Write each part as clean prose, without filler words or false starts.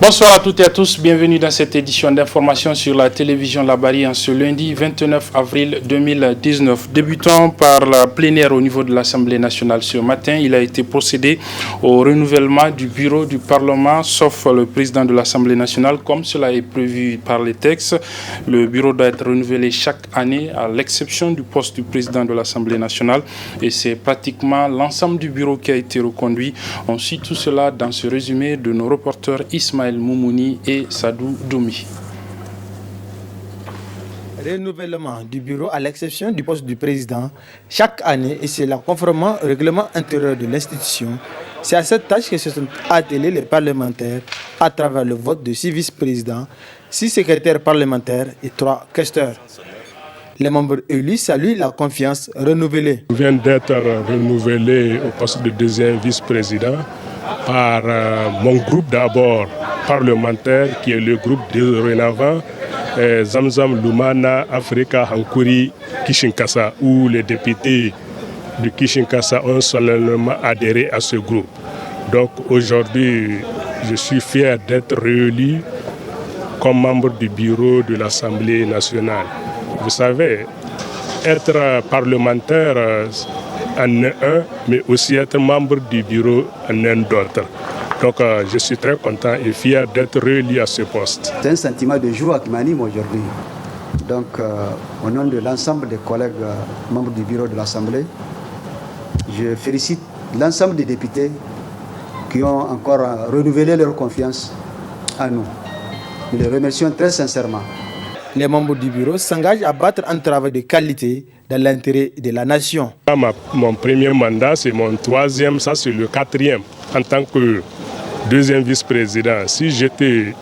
Bonsoir à toutes et à tous, bienvenue dans cette édition d'information sur la télévision Labari en ce lundi 29 avril 2019. Débutons par la plénière au niveau de l'Assemblée nationale ce matin. Il a été procédé au renouvellement du bureau du Parlement, sauf le président de l'Assemblée nationale, comme cela est prévu par les textes. Le bureau doit être renouvelé chaque année, à l'exception du poste du président de l'Assemblée nationale. Et c'est pratiquement l'ensemble du bureau qui a été reconduit. On suit tout cela dans ce résumé de nos reporters Ismaël Moumouni et Sadou Doumi. Renouvellement du bureau à l'exception du poste du président chaque année, et c'est là conformément au règlement intérieur de l'institution. C'est à cette tâche que se sont attelés les parlementaires à travers le vote de 6 vice-présidents, 6 secrétaires parlementaires et 3 questeurs. Les membres élus saluent la confiance renouvelée. Je viens d'être renouvelé au poste de deuxième vice-président par mon groupe d'abord parlementaire, qui est le groupe de dorénavant Zamzam Lumana Africa Hankuri Kishinkasa, où les députés de Kishinkasa ont solennellement adhéré à ce groupe. Donc aujourd'hui, je suis fier d'être réélu comme membre du bureau de l'Assemblée nationale. Vous savez, être parlementaire en est un, mais aussi être membre du bureau en est un d'autre. Donc je suis très content et fier d'être réélu à ce poste. C'est un sentiment de joie qui m'anime aujourd'hui. Donc au nom de l'ensemble des collègues membres du bureau de l'Assemblée, je félicite l'ensemble des députés qui ont encore renouvelé leur confiance à nous. Nous les remercions très sincèrement. Les membres du bureau s'engagent à battre un travail de qualité dans l'intérêt de la nation. Mon premier mandat, c'est mon troisième, ça c'est le quatrième en tant que deuxième vice-président. Si j'étais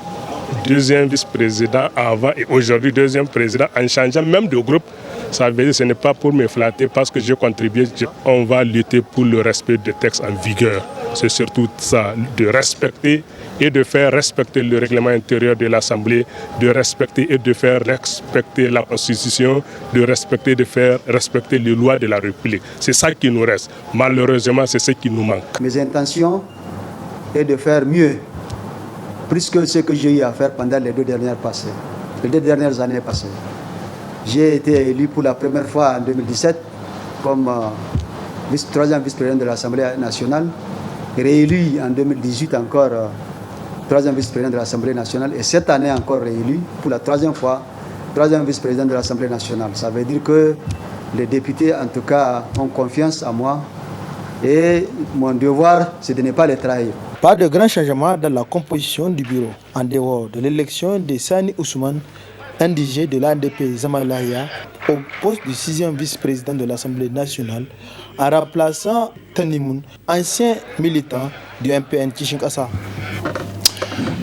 deuxième vice-président avant et aujourd'hui deuxième président, en changeant même de groupe, ça veut dire que ce n'est pas pour me flatter parce que j'ai contribué. On va lutter pour le respect des textes en vigueur. C'est surtout ça, de respecter et de faire respecter le règlement intérieur de l'Assemblée, de respecter et de faire respecter la Constitution, de respecter et de faire respecter les lois de la République. C'est ça qui nous reste. Malheureusement, c'est ce qui nous manque. Mes intentions est de faire mieux, plus que ce que j'ai eu à faire pendant les deux dernières années passées. J'ai été élu pour la première fois en 2017 comme troisième vice-président de l'Assemblée nationale, réélu en 2018 encore troisième vice-président de l'Assemblée nationale, et cette année encore réélu pour la troisième fois, troisième vice-président de l'Assemblée nationale. Ça veut dire que les députés, en tout cas, ont confiance en moi, et mon devoir, c'est de ne pas les trahir. Pas de grand changement dans la composition du bureau, en dehors de l'élection de Sani Ousmane, indigé de l'ANDP Zamalaya, au poste du 6e vice-président de l'Assemblée nationale, en remplaçant Tanimoun, ancien militant du MPN Kishinkasa.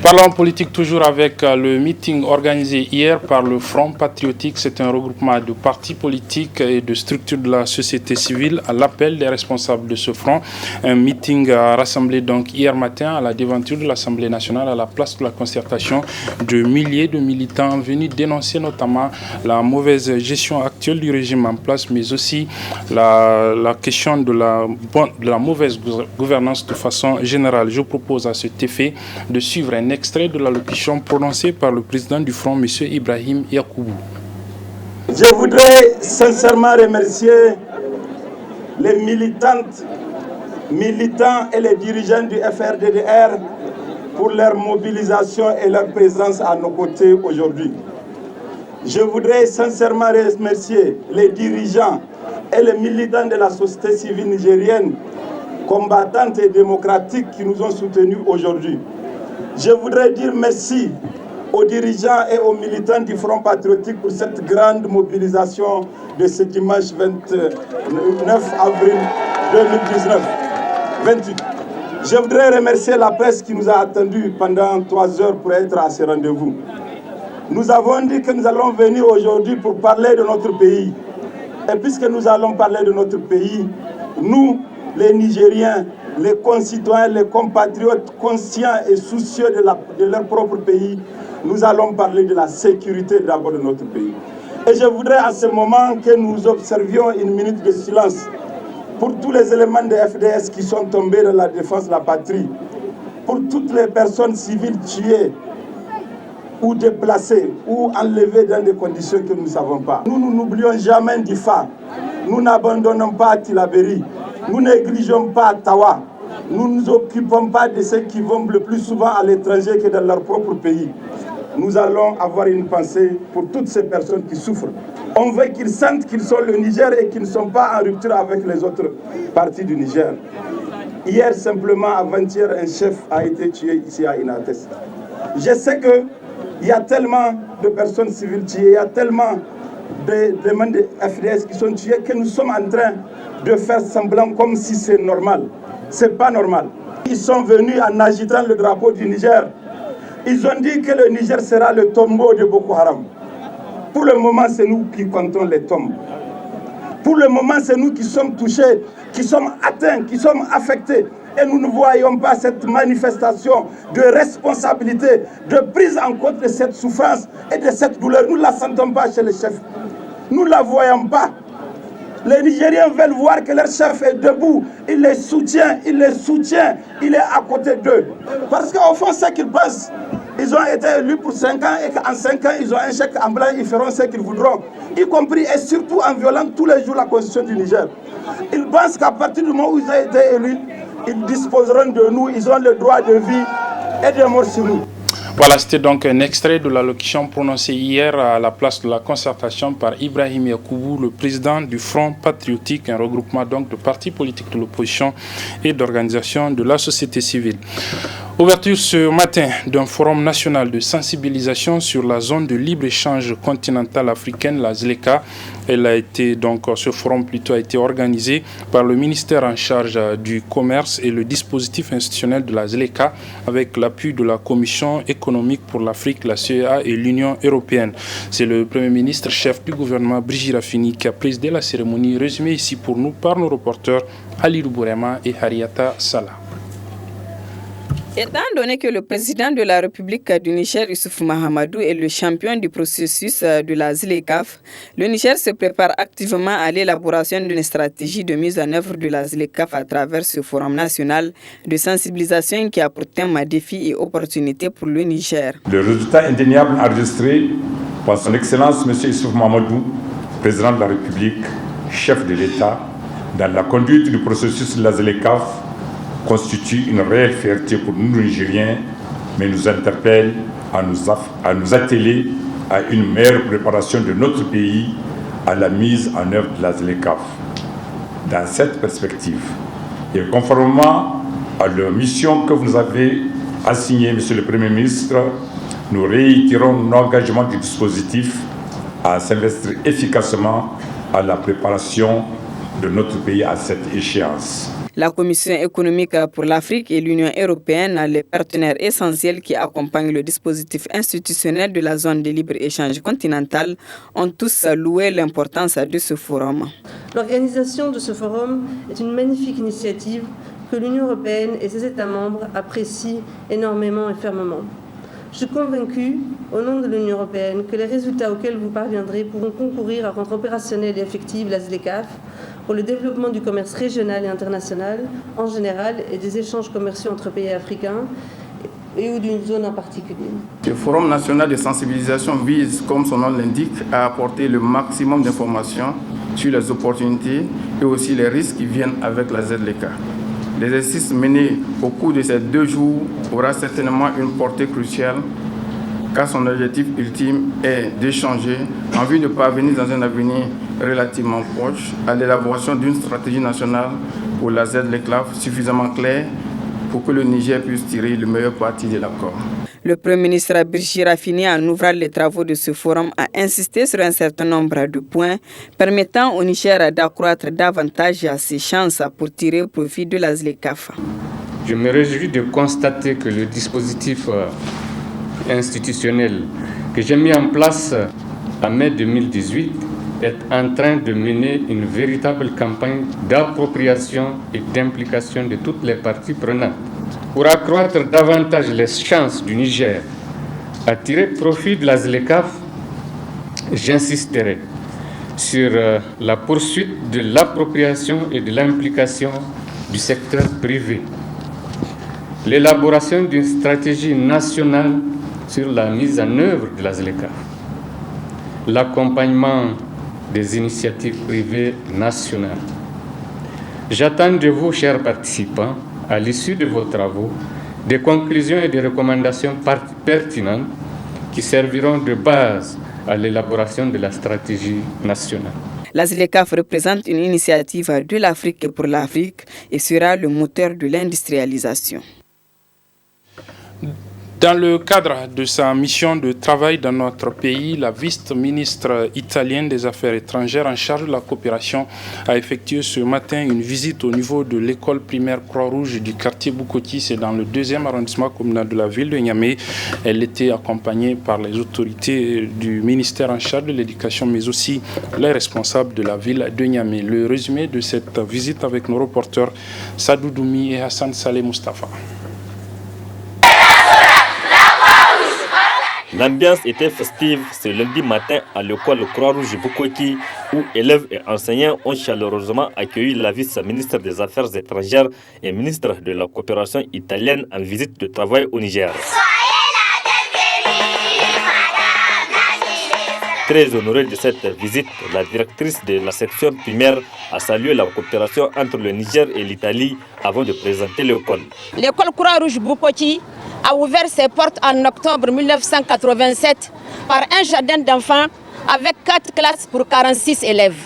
Parlons politique toujours avec le meeting organisé hier par le Front Patriotique. C'est un regroupement de partis politiques et de structures de la société civile à l'appel des responsables de ce front. Un meeting a rassemblé donc hier matin à la devanture de l'Assemblée nationale à la place de la concertation de milliers de militants venus dénoncer notamment la mauvaise gestion actuelle du régime en place, mais aussi la question de la mauvaise gouvernance de façon générale. Je propose à cet effet de suivre un extrait de l'allocution prononcée par le président du Front, M. Ibrahim Yacoubou. Je voudrais sincèrement remercier les militantes, militants et les dirigeants du FRDDR pour leur mobilisation et leur présence à nos côtés aujourd'hui. Je voudrais sincèrement remercier les dirigeants et les militants de la société civile nigérienne, combattantes et démocratiques qui nous ont soutenus aujourd'hui. Je voudrais dire merci aux dirigeants et aux militants du Front Patriotique pour cette grande mobilisation de ce dimanche 29 avril 2028. Je voudrais remercier la presse qui nous a attendus pendant 3 heures pour être à ce rendez-vous. Nous avons dit que nous allons venir aujourd'hui pour parler de notre pays. Et puisque nous allons parler de notre pays, nous, les Nigériens, les concitoyens, les compatriotes conscients et soucieux de leur propre pays, nous allons parler de la sécurité d'abord de notre pays. Et je voudrais à ce moment que nous observions une minute de silence pour tous les éléments de FDS qui sont tombés dans la défense de la patrie. pour toutes les personnes civiles tuées ou déplacées ou enlevées dans des conditions que nous ne savons pas. Nous n'oublions jamais Difa, nous n'abandonnons pas Tillabéri, nous négligeons pas Tawa, nous ne nous occupons pas de ceux qui vont le plus souvent à l'étranger que dans leur propre pays. Nous allons avoir une pensée pour toutes ces personnes qui souffrent. On veut qu'ils sentent qu'ils sont le Niger et qu'ils ne sont pas en rupture avec les autres parties du Niger. Hier, simplement, avant-hier, un chef a été tué ici à Inates. Je sais qu'il y a tellement de personnes civiles tuées, il y a tellement de membres de FDS qui sont tués que nous sommes en train de faire semblant comme si c'est normal. Ce n'est pas normal. Ils sont venus en agitant le drapeau du Niger. Ils ont dit que le Niger sera le tombeau de Boko Haram. Pour le moment, c'est nous qui comptons les tombes. Pour le moment, c'est nous qui sommes touchés, qui sommes atteints, qui sommes affectés. Et nous ne voyons pas cette manifestation de responsabilité, de prise en compte de cette souffrance et de cette douleur. Nous ne la sentons pas chez les chefs. Nous ne la voyons pas. Les Nigériens veulent voir que leur chef est debout. Il les soutient, il est à côté d'eux. Parce qu'au fond, ce qu'ils pensent, ils ont été élus pour 5 ans et qu'en 5 ans, ils ont un chèque en blanc, ils feront ce qu'ils voudront. Y compris et surtout en violant tous les jours la constitution du Niger. Ils pensent qu'à partir du moment où ils ont été élus, ils disposeront de nous, ils ont le droit de vie et de mort sur nous. Voilà, c'était donc un extrait de l'allocution prononcée hier à la place de la concertation par Ibrahim Yacoubou, le président du Front Patriotique, un regroupement donc de partis politiques de l'opposition et d'organisations de la société civile. Ouverture ce matin d'un forum national de sensibilisation sur la zone de libre-échange continentale africaine, la ZLECA. Ce forum a été organisé par le ministère en charge du commerce et le dispositif institutionnel de la ZLECA avec l'appui de la Commission économique pour l'Afrique, la CEA et l'Union européenne. C'est le Premier ministre, chef du gouvernement, Brigitte Raffini, qui a présidé la cérémonie, résumée ici pour nous par nos reporters Ali Roubourema et Hariata Salah. Étant donné que le président de la République du Niger, Issoufou Mahamadou, est le champion du processus de la ZLECAf, le Niger se prépare activement à l'élaboration d'une stratégie de mise en œuvre de la ZLECAf à travers ce forum national de sensibilisation qui a pour thème défis et opportunités pour le Niger. Le résultat indéniable enregistré par son Excellence M. Issoufou Mahamadou, président de la République, chef de l'État, dans la conduite du processus de la ZLECAf, constitue une réelle fierté pour nous Nigériens, mais nous interpelle à nous atteler à une meilleure préparation de notre pays à la mise en œuvre de la ZLECAf. Dans cette perspective, et conformément à la mission que vous nous avez assignée, Monsieur le Premier ministre, nous réitérons l'engagement du dispositif à s'investir efficacement à la préparation de notre pays à cette échéance. La Commission économique pour l'Afrique et l'Union européenne, les partenaires essentiels qui accompagnent le dispositif institutionnel de la zone de libre-échange continentale, ont tous loué l'importance de ce forum. L'organisation de ce forum est une magnifique initiative que l'Union européenne et ses États membres apprécient énormément et fermement. Je suis convaincue, au nom de l'Union européenne, que les résultats auxquels vous parviendrez pourront concourir à rendre opérationnelle et effective la ZLECAf pour le développement du commerce régional et international en général et des échanges commerciaux entre pays africains et ou d'une zone en particulier. Le Forum national de sensibilisation vise, comme son nom l'indique, à apporter le maximum d'informations sur les opportunités et aussi les risques qui viennent avec la ZLECA. L'exercice mené au cours de ces 2 jours aura certainement une portée cruciale car son objectif ultime est d'échanger en vue de parvenir dans un avenir relativement proche à l'élaboration d'une stratégie nationale pour la ZLECAf suffisamment claire pour que le Niger puisse tirer le meilleur parti de l'accord. Le Premier ministre Brigitte Raffini, en ouvrant les travaux de ce forum, a insisté sur un certain nombre de points permettant au Niger d'accroître davantage ses chances pour tirer profit de la ZLECAf. Je me réjouis de constater que le dispositif institutionnel que j'ai mis en place en mai 2018 est en train de mener une véritable campagne d'appropriation et d'implication de toutes les parties prenantes. Pour accroître davantage les chances du Niger à tirer profit de la ZLECAf, j'insisterai sur la poursuite de l'appropriation et de l'implication du secteur privé. l'élaboration d'une stratégie nationale sur la mise en œuvre de la ZLECAf, l'accompagnement des initiatives privées nationales. J'attends de vous, chers participants, à l'issue de vos travaux, des conclusions et des recommandations pertinentes qui serviront de base à l'élaboration de la stratégie nationale. La ZLECAf représente une initiative de l'Afrique pour l'Afrique et sera le moteur de l'industrialisation. Dans le cadre de sa mission de travail dans notre pays, la vice-ministre italienne des Affaires étrangères en charge de la coopération a effectué ce matin une visite au niveau de l'école primaire Croix-Rouge du quartier Bukoti, c'est dans le 2e arrondissement communal de la ville de Niamey. Elle était accompagnée par les autorités du ministère en charge de l'éducation, mais aussi les responsables de la ville de Niamey. Le résumé de cette visite avec nos reporters Sadou Doumi et Hassan Saleh Mustafa. L'ambiance était festive ce lundi matin à l'école Croix-Rouge Bukoti où élèves et enseignants ont chaleureusement accueilli la vice-ministre des Affaires étrangères et ministre de la coopération italienne en visite de travail au Niger. Très honorée de cette visite, la directrice de la section primaire a salué la coopération entre le Niger et l'Italie avant de présenter l'école. L'école Croix-Rouge Bukoti a ouvert ses portes en octobre 1987 par un jardin d'enfants avec 4 classes pour 46 élèves.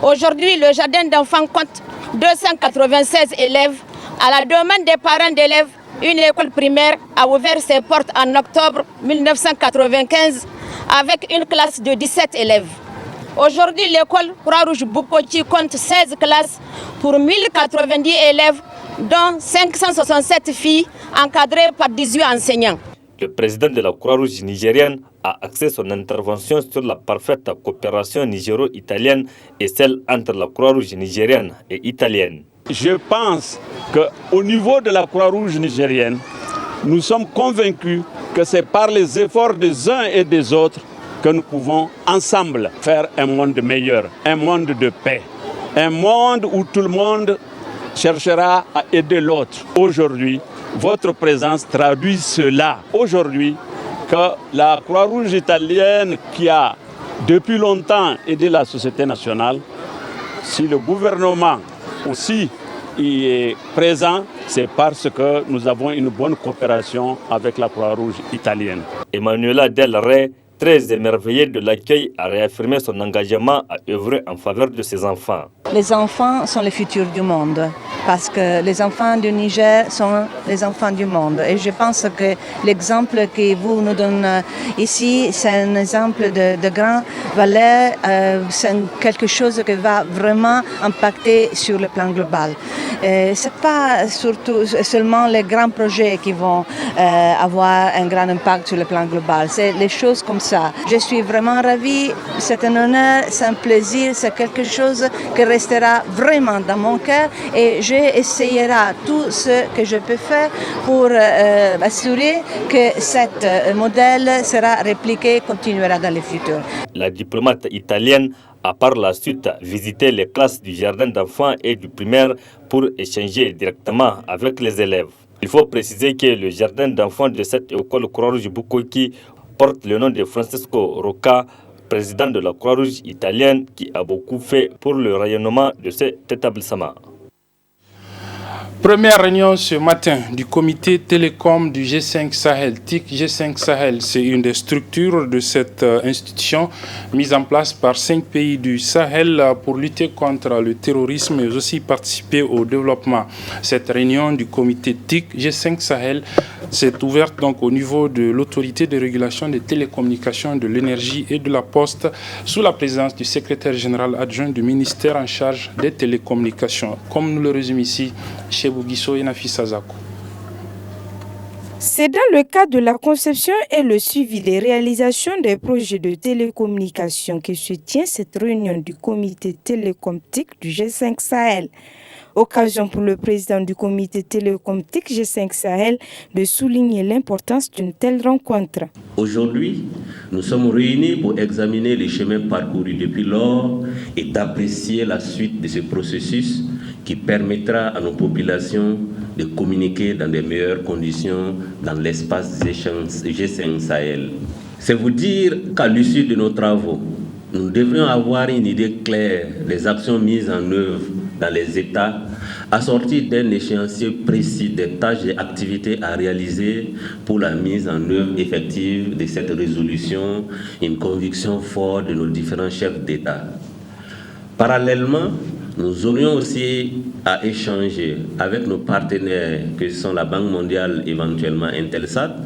Aujourd'hui, le jardin d'enfants compte 296 élèves. À la demande des parents d'élèves, une école primaire a ouvert ses portes en octobre 1995 avec une classe de 17 élèves. Aujourd'hui, l'école Croix-Rouge Bukoti compte 16 classes pour 1090 élèves, dont 567 filles encadrées par 18 enseignants. Le président de la Croix-Rouge nigérienne a axé son intervention sur la parfaite coopération nigéro-italienne et celle entre la Croix-Rouge nigérienne et italienne. Je pense qu'au niveau de la Croix-Rouge nigérienne, nous sommes convaincus que c'est par les efforts des uns et des autres que nous pouvons ensemble faire un monde meilleur, un monde de paix, un monde où tout le monde cherchera à aider l'autre. Aujourd'hui, votre présence traduit cela. Aujourd'hui, que la Croix-Rouge italienne qui a depuis longtemps aidé la société nationale, si le gouvernement aussi y est présent, c'est parce que nous avons une bonne coopération avec la Croix-Rouge italienne. Emanuela Del Rey, très émerveillée de l'accueil, a réaffirmé son engagement à œuvrer en faveur de ses enfants. Les enfants sont le futur du monde, parce que les enfants du Niger sont les enfants du monde. Et je pense que l'exemple que vous nous donnez ici, c'est un exemple de grande valeur, c'est quelque chose qui va vraiment impacter sur le plan global. Ce n'est pas seulement les grands projets qui vont avoir un grand impact sur le plan global, c'est les choses comme ça. Je suis vraiment ravie, c'est un honneur, c'est un plaisir, c'est quelque chose qui restera vraiment dans mon cœur et j'essayerai tout ce que je peux faire pour assurer que ce modèle sera répliqué et continuera dans le futur. La diplomate italienne a par la suite visité les classes du jardin d'enfants et du primaire pour échanger directement avec les élèves. Il faut préciser que le jardin d'enfants de cette école Croix-Rouge Bukoti porte le nom de Francesco Rocca, président de la Croix-Rouge italienne, qui a beaucoup fait pour le rayonnement de cet établissement. Première réunion ce matin du comité télécom du G5 Sahel. TIC G5 Sahel, c'est une des structures de cette institution mise en place par 5 pays du Sahel pour lutter contre le terrorisme et aussi participer au développement. Cette réunion du comité TIC G5 Sahel s'est ouverte donc au niveau de l'autorité de régulation des télécommunications, de l'énergie et de la poste sous la présidence du secrétaire général adjoint du ministère en charge des télécommunications. Comme nous le résume ici chez Bouguisso et Nafisa Zakou. C'est dans le cadre de la conception et le suivi des réalisations des projets de télécommunications que se tient cette réunion du comité télécom-TIC du G5 Sahel. Occasion pour le président du comité télécom-TIC G5 Sahel de souligner l'importance d'une telle rencontre. Aujourd'hui, nous sommes réunis pour examiner les chemins parcourus depuis lors et d'apprécier la suite de ce processus qui permettra à nos populations de communiquer dans de meilleures conditions dans l'espace G5 Sahel. C'est vous dire qu'à l'issue de nos travaux, nous devrions avoir une idée claire des actions mises en œuvre dans les États, assorties d'un échéancier précis des tâches et activités à réaliser pour la mise en œuvre effective de cette résolution, une conviction forte de nos différents chefs d'État. Parallèlement, nous aurions aussi à échanger avec nos partenaires, que sont la Banque mondiale, éventuellement Intelsat,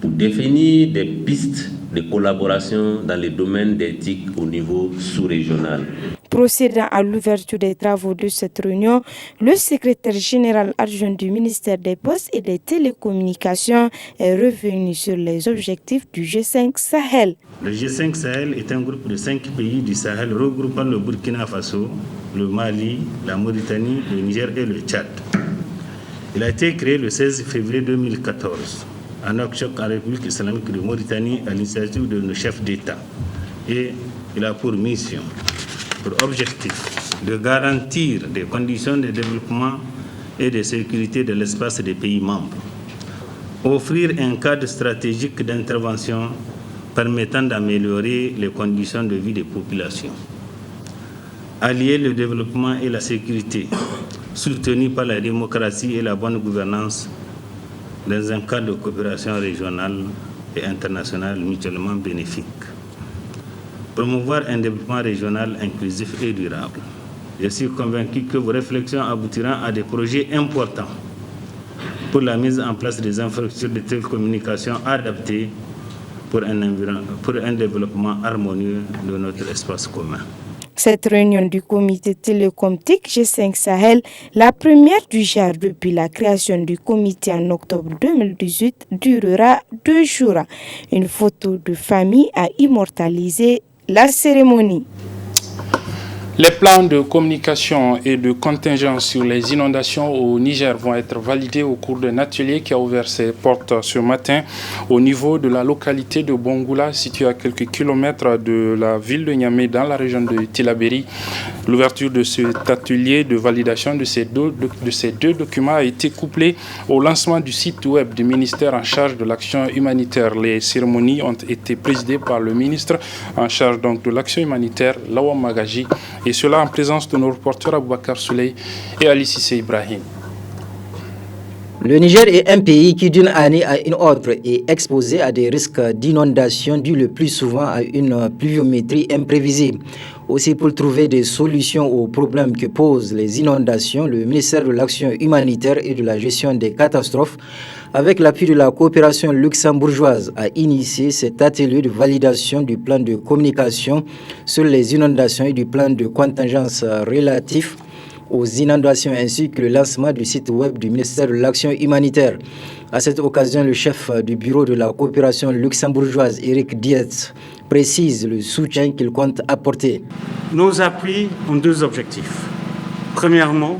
pour définir des pistes de collaboration dans les domaines d'éthique au niveau sous-régional. Procédant à l'ouverture des travaux de cette réunion, le secrétaire général adjoint du ministère des Postes et des Télécommunications est revenu sur les objectifs du G5 Sahel. Le G5 Sahel est un groupe de 5 pays du Sahel regroupant le Burkina Faso, le Mali, la Mauritanie, le Niger et le Tchad. Il a été créé le 16 février 2014 à Nouakchott, en République islamique de Mauritanie, à l'initiative de nos chefs d'État. Et il a pour mission, pour objectif, de garantir des conditions de développement et de sécurité de l'espace des pays membres, offrir un cadre stratégique d'intervention permettant d'améliorer les conditions de vie des populations, allier le développement et la sécurité, soutenus par la démocratie et la bonne gouvernance dans un cadre de coopération régionale et internationale mutuellement bénéfique. Promouvoir un développement régional inclusif et durable. Je suis convaincu que vos réflexions aboutiront à des projets importants pour la mise en place des infrastructures de télécommunications adaptées pour un développement harmonieux de notre espace commun. Cette réunion du comité télécom-TIC G5 Sahel, la première du genre depuis la création du comité en octobre 2018, durera 2 jours. Une photo de famille a immortalisé la cérémonie. Les plans de communication et de contingence sur les inondations au Niger vont être validés au cours d'un atelier qui a ouvert ses portes ce matin au niveau de la localité de Bongoula, située à quelques kilomètres de la ville de Niamey dans la région de Tillabéri. L'ouverture de cet atelier de validation de ces deux documents a été couplée au lancement du site web du ministère en charge de l'action humanitaire. Les cérémonies ont été présidées par le ministre en charge donc de l'action humanitaire, Lawa Magaji, et cela en présence de nos reporters Aboubakar Souley et Ali Sissé Ibrahim. Le Niger est un pays qui d'une année à une autre est exposé à des risques d'inondation dus le plus souvent à une pluviométrie imprévisible. Aussi, pour trouver des solutions aux problèmes que posent les inondations, le ministère de l'Action humanitaire et de la gestion des catastrophes, avec l'appui de la coopération luxembourgeoise, a initié cet atelier de validation du plan de communication sur les inondations et du plan de contingence relatif aux inondations ainsi que le lancement du site web du ministère de l'Action humanitaire. À cette occasion, le chef du bureau de la coopération luxembourgeoise, Eric Dietz, précise le soutien qu'il compte apporter. Nos appuis ont 2 objectifs. Premièrement,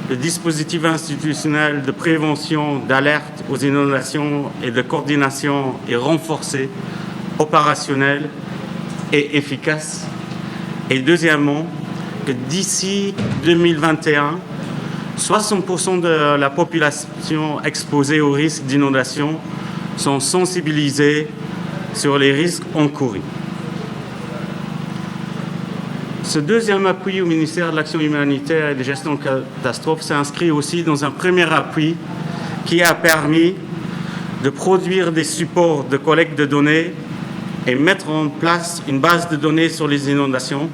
le dispositif institutionnel de prévention, d'alerte aux inondations et de coordination est renforcé, opérationnel et efficace. Et deuxièmement, que d'ici 2021, 60% de la population exposée au risque d'inondation sont sensibilisés sur les risques encourus. Ce deuxième appui au ministère de l'Action humanitaire et de gestion de catastrophes s'inscrit aussi dans un premier appui qui a permis de produire des supports de collecte de données et mettre en place une base de données sur les inondations,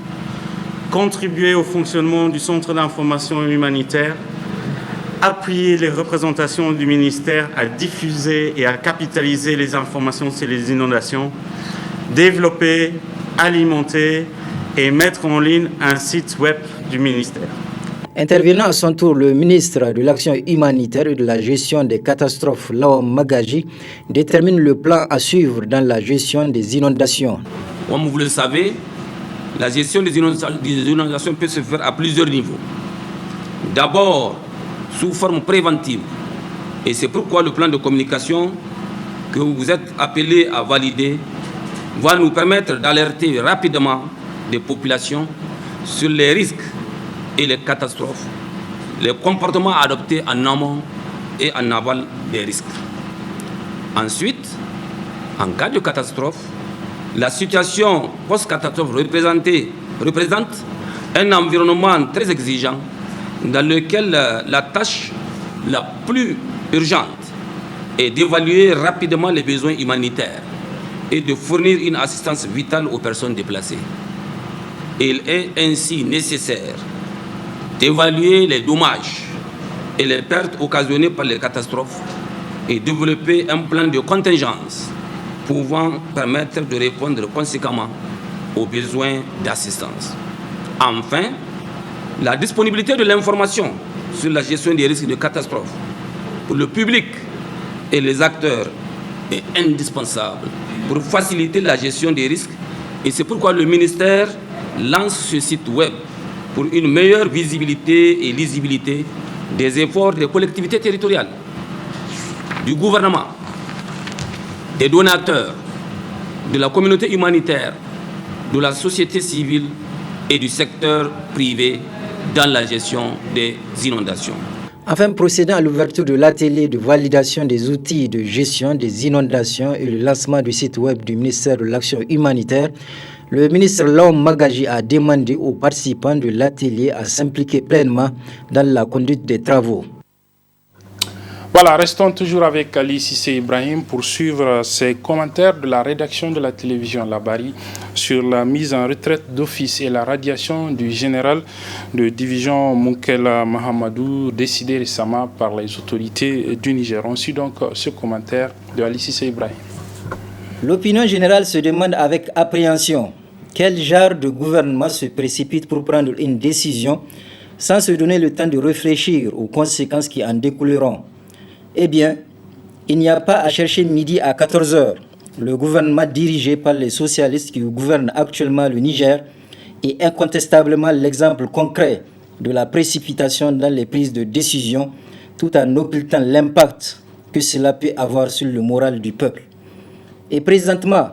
contribuer au fonctionnement du Centre d'information humanitaire, appuyer les représentations du ministère à diffuser et à capitaliser les informations sur les inondations, développer, alimenter et mettre en ligne un site web du ministère. Intervenant à son tour, le ministre de l'Action humanitaire et de la gestion des catastrophes, Lawa Magaji, détermine le plan à suivre dans la gestion des inondations. Comme vous le savez, la gestion des inondations peut se faire à plusieurs niveaux. D'abord, sous forme préventive. Et c'est pourquoi le plan de communication que vous êtes appelés à valider va nous permettre d'alerter rapidement des populations sur les risques et les catastrophes, les comportements adoptés en amont et en aval des risques. Ensuite, en cas de catastrophe, la situation post-catastrophe représente un environnement très exigeant dans lequel la tâche la plus urgente est d'évaluer rapidement les besoins humanitaires et de fournir une assistance vitale aux personnes déplacées. Il est ainsi nécessaire d'évaluer les dommages et les pertes occasionnées par les catastrophes et développer un plan de contingence pouvant permettre de répondre conséquemment aux besoins d'assistance. Enfin, la disponibilité de l'information sur la gestion des risques de catastrophe pour le public et les acteurs est indispensable pour faciliter la gestion des risques, et c'est pourquoi le ministère lance ce site web pour une meilleure visibilité et lisibilité des efforts des collectivités territoriales, du gouvernement, des donateurs, de la communauté humanitaire, de la société civile et du secteur privé dans la gestion des inondations. Enfin, procédant à l'ouverture de l'atelier de validation des outils de gestion des inondations et le lancement du site web du ministère de l'Action humanitaire, le ministre Laom Magaji a demandé aux participants de l'atelier à s'impliquer pleinement dans la conduite des travaux. Voilà, restons toujours avec Ali Sissé Ibrahim pour suivre ses commentaires de la rédaction de la télévision Labari sur la mise en retraite d'office et la radiation du général de division Moukela Mahamadou, décidé récemment par les autorités du Niger. On suit donc ce commentaire de Ali Sissé Ibrahim. L'opinion générale se demande avec appréhension quel genre de gouvernement se précipite pour prendre une décision sans se donner le temps de réfléchir aux conséquences qui en découleront. Eh bien, il n'y a pas à chercher midi à 14h. Le gouvernement dirigé par les socialistes qui gouvernent actuellement le Niger est incontestablement l'exemple concret de la précipitation dans les prises de décision, tout en occultant l'impact que cela peut avoir sur le moral du peuple. Et présentement,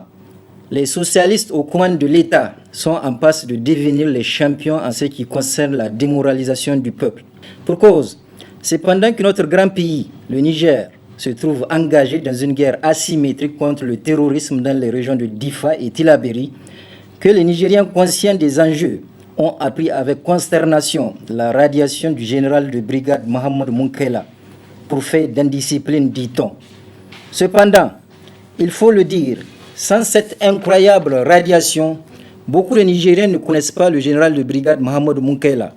les socialistes aux commandes de l'État sont en passe de devenir les champions en ce qui concerne la démoralisation du peuple. Pour cause, c'est pendant que notre grand pays, le Niger, se trouve engagé dans une guerre asymétrique contre le terrorisme dans les régions de Difa et Tillabéri, que les Nigériens conscients des enjeux ont appris avec consternation la radiation du général de brigade Mohamed Moukela pour fait d'indiscipline, dit-on. Cependant, il faut le dire, sans cette incroyable radiation, beaucoup de Nigériens ne connaissent pas le général de brigade Mohamed Moukela.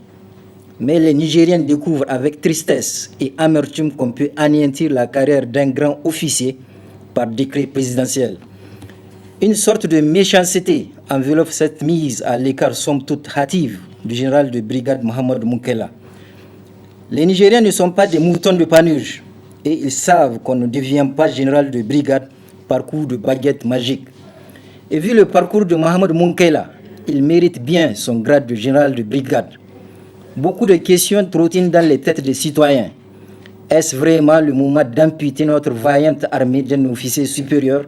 Mais les Nigériens découvrent avec tristesse et amertume qu'on peut anéantir la carrière d'un grand officier par décret présidentiel. Une sorte de méchanceté enveloppe cette mise à l'écart somme toute hâtive du général de brigade Mohamed Moukela. Les Nigériens ne sont pas des moutons de Panurge et ils savent qu'on ne devient pas général de brigade par coup de baguette magique. Et vu le parcours de Mohamed Moukela, il mérite bien son grade de général de brigade. Beaucoup de questions trottinent dans les têtes des citoyens. Est-ce vraiment le moment d'amputer notre vaillante armée d'un officier supérieur?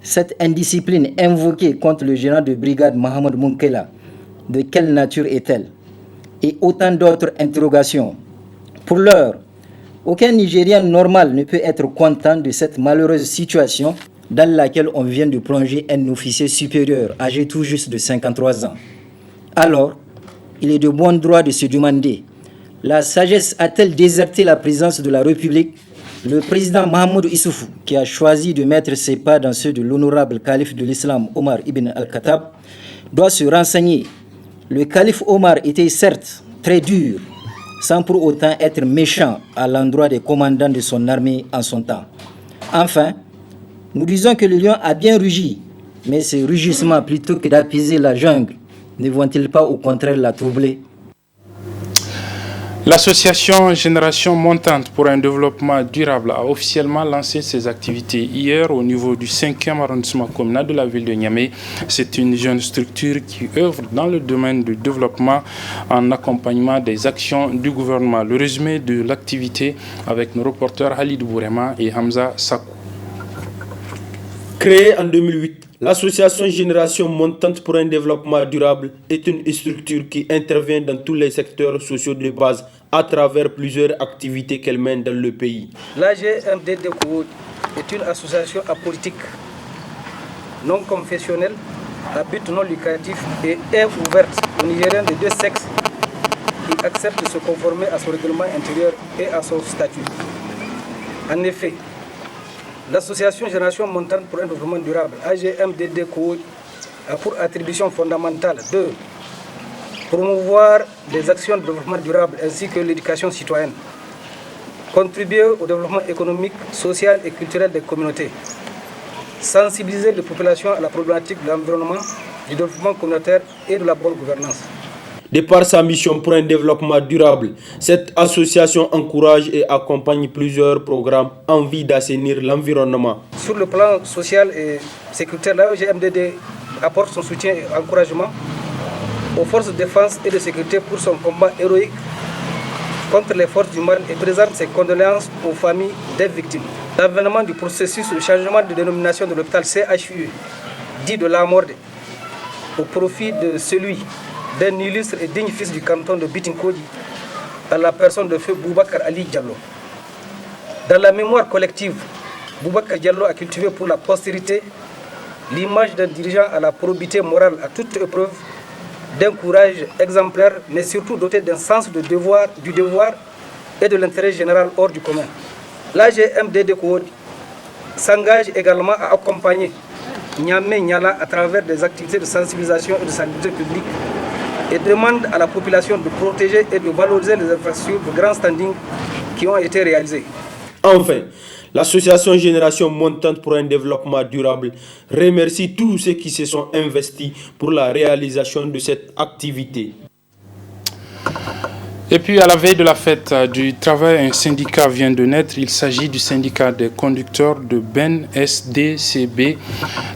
Cette indiscipline invoquée contre le général de brigade Mohamed Moukela, de quelle nature est-elle? Et autant d'autres interrogations. Pour l'heure, aucun Nigérien normal ne peut être content de cette malheureuse situation dans laquelle on vient de plonger un officier supérieur âgé tout juste de 53 ans. Alors, il est de bon droit de se demander, la sagesse a-t-elle déserté la présidence de la République? Le président Mahamadou Issoufou, qui a choisi de mettre ses pas dans ceux de l'honorable calife de l'islam Omar ibn al-Khattab, doit se renseigner. Le calife Omar était certes très dur, sans pour autant être méchant à l'endroit des commandants de son armée en son temps. Enfin, nous disons que le lion a bien rugi, mais ces rugissements, plutôt que d'apaiser la jungle, ne vont-ils pas au contraire la troubler? L'association Génération Montante pour un développement durable a officiellement lancé ses activités hier au niveau du 5e arrondissement communal de la ville de Niamey. C'est une jeune structure qui œuvre dans le domaine du développement en accompagnement des actions du gouvernement. Le résumé de l'activité avec nos reporters Halid Bourema et Hamza Sakou. Créée en 2008, l'association Génération Montante pour un développement durable est une structure qui intervient dans tous les secteurs sociaux de base à travers plusieurs activités qu'elle mène dans le pays. L'AGMDD est une association apolitique non confessionnelle à but non lucratif et est ouverte aux Nigériens de deux sexes qui acceptent de se conformer à son règlement intérieur et à son statut. En effet, l'association Génération Montante pour un développement durable, AGMDD, a pour attribution fondamentale de promouvoir des actions de développement durable ainsi que l'éducation citoyenne, contribuer au développement économique, social et culturel des communautés, sensibiliser les populations à la problématique de l'environnement, du développement communautaire et de la bonne gouvernance. De par sa mission pour un développement durable, cette association encourage et accompagne plusieurs programmes en vue d'assainir l'environnement. Sur le plan social et sécuritaire, l'AGMDD apporte son soutien et encouragement aux forces de défense et de sécurité pour son combat héroïque contre les forces du mal et présente ses condoléances aux familles des victimes. L'avènement du processus de changement de dénomination de l'hôpital CHU, dit de la Morde, au profit de celui d'un illustre et digne fils du canton de Bitinkodi, à la personne de feu Boubacar Ali Diallo. Dans la mémoire collective, Boubacar Diallo a cultivé pour la postérité l'image d'un dirigeant à la probité morale à toute épreuve, d'un courage exemplaire, mais surtout doté d'un sens du devoir et de l'intérêt général hors du commun. L'AGMDD s'engage également à accompagner Niamey Niala à travers des activités de sensibilisation et de santé publique et demande à la population de protéger et de valoriser les infrastructures de grand standing qui ont été réalisées. Enfin, l'association Génération Montante pour un développement durable remercie tous ceux qui se sont investis pour la réalisation de cette activité. Et puis à la veille de la fête du travail, un syndicat vient de naître. Il s'agit du syndicat des conducteurs de Ben SDCB.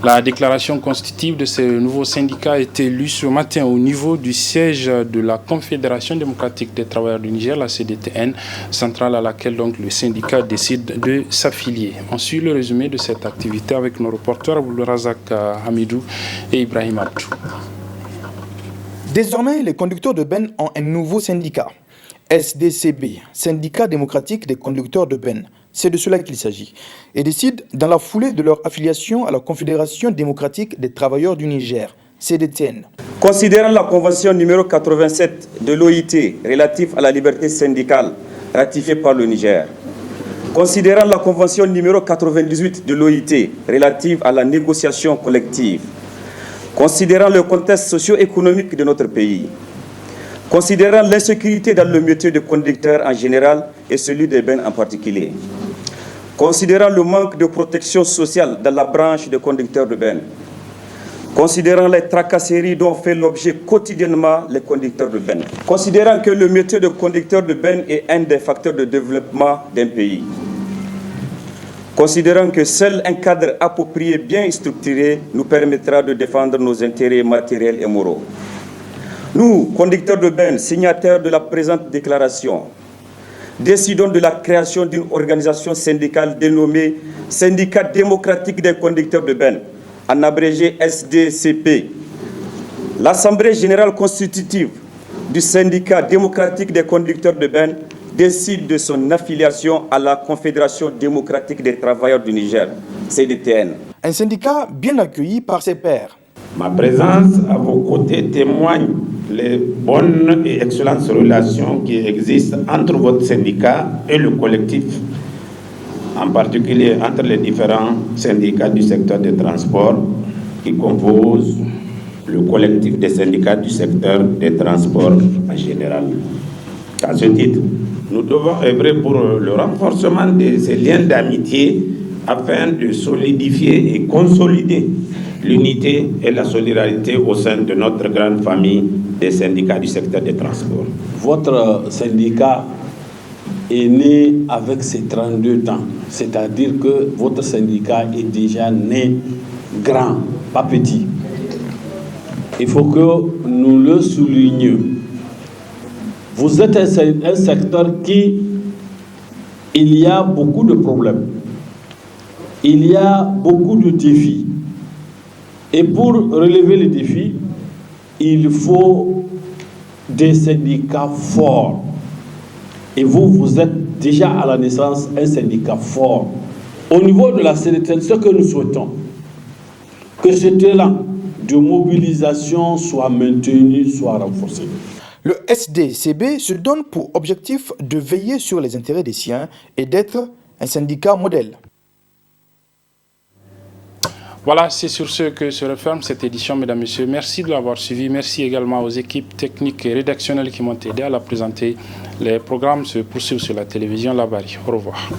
La déclaration constitutive de ce nouveau syndicat a été lue ce matin au niveau du siège de la Confédération démocratique des travailleurs du Niger, la CDTN, centrale à laquelle donc le syndicat décide de s'affilier. On suit le résumé de cette activité avec nos reporters Aboulourazak Hamidou et Ibrahim Abdou. Désormais, les conducteurs de Ben ont un nouveau syndicat, SDCB, Syndicat démocratique des conducteurs de Ben. C'est de cela qu'il s'agit. Et décident, dans la foulée de leur affiliation à la Confédération démocratique des travailleurs du Niger, CDTN. Considérant la convention numéro 87 de l'OIT relative à la liberté syndicale ratifiée par le Niger, considérant la convention numéro 98 de l'OIT relative à la négociation collective, considérant le contexte socio-économique de notre pays, considérant l'insécurité dans le métier de conducteur en général et celui des bennes en particulier, considérant le manque de protection sociale dans la branche des conducteurs de bennes, considérant les tracasseries dont fait l'objet quotidiennement les conducteurs de bennes, considérant que le métier de conducteur de bennes est un des facteurs de développement d'un pays, considérant que seul un cadre approprié, bien structuré, nous permettra de défendre nos intérêts matériels et moraux. Nous, conducteurs de bennes, signataires de la présente déclaration, décidons de la création d'une organisation syndicale dénommée Syndicat démocratique des conducteurs de bennes, en abrégé SDCP. L'Assemblée générale constitutive du Syndicat démocratique des conducteurs de bennes décide de son affiliation à la Confédération démocratique des travailleurs du Niger, CDTN. Un syndicat bien accueilli par ses pairs. Ma présence à vos côtés témoigne les bonnes et excellentes relations qui existent entre votre syndicat et le collectif, en particulier entre les différents syndicats du secteur des transports qui composent le collectif des syndicats du secteur des transports en général. À ce titre, nous devons œuvrer pour le renforcement de ces liens d'amitié afin de solidifier et consolider l'unité et la solidarité au sein de notre grande famille des syndicats du secteur des transports. Votre syndicat est né avec ses 32 ans, c'est-à-dire que votre syndicat est déjà né grand, pas petit. Il faut que nous le soulignions. Vous êtes un secteur qui, il y a beaucoup de problèmes, il y a beaucoup de défis. Et pour relever les défis, il faut des syndicats forts. Et vous êtes déjà à la naissance un syndicat fort. Au niveau de la CDTN, ce que nous souhaitons, que cet élan de mobilisation soit maintenu, soit renforcé. Le SDCB se donne pour objectif de veiller sur les intérêts des siens et d'être un syndicat modèle. Voilà, c'est sur ce que se referme cette édition, mesdames, messieurs. Merci de l'avoir suivi. Merci également aux équipes techniques et rédactionnelles qui m'ont aidé à la présenter. Les programmes se poursuivent sur la télévision Labari. Au revoir.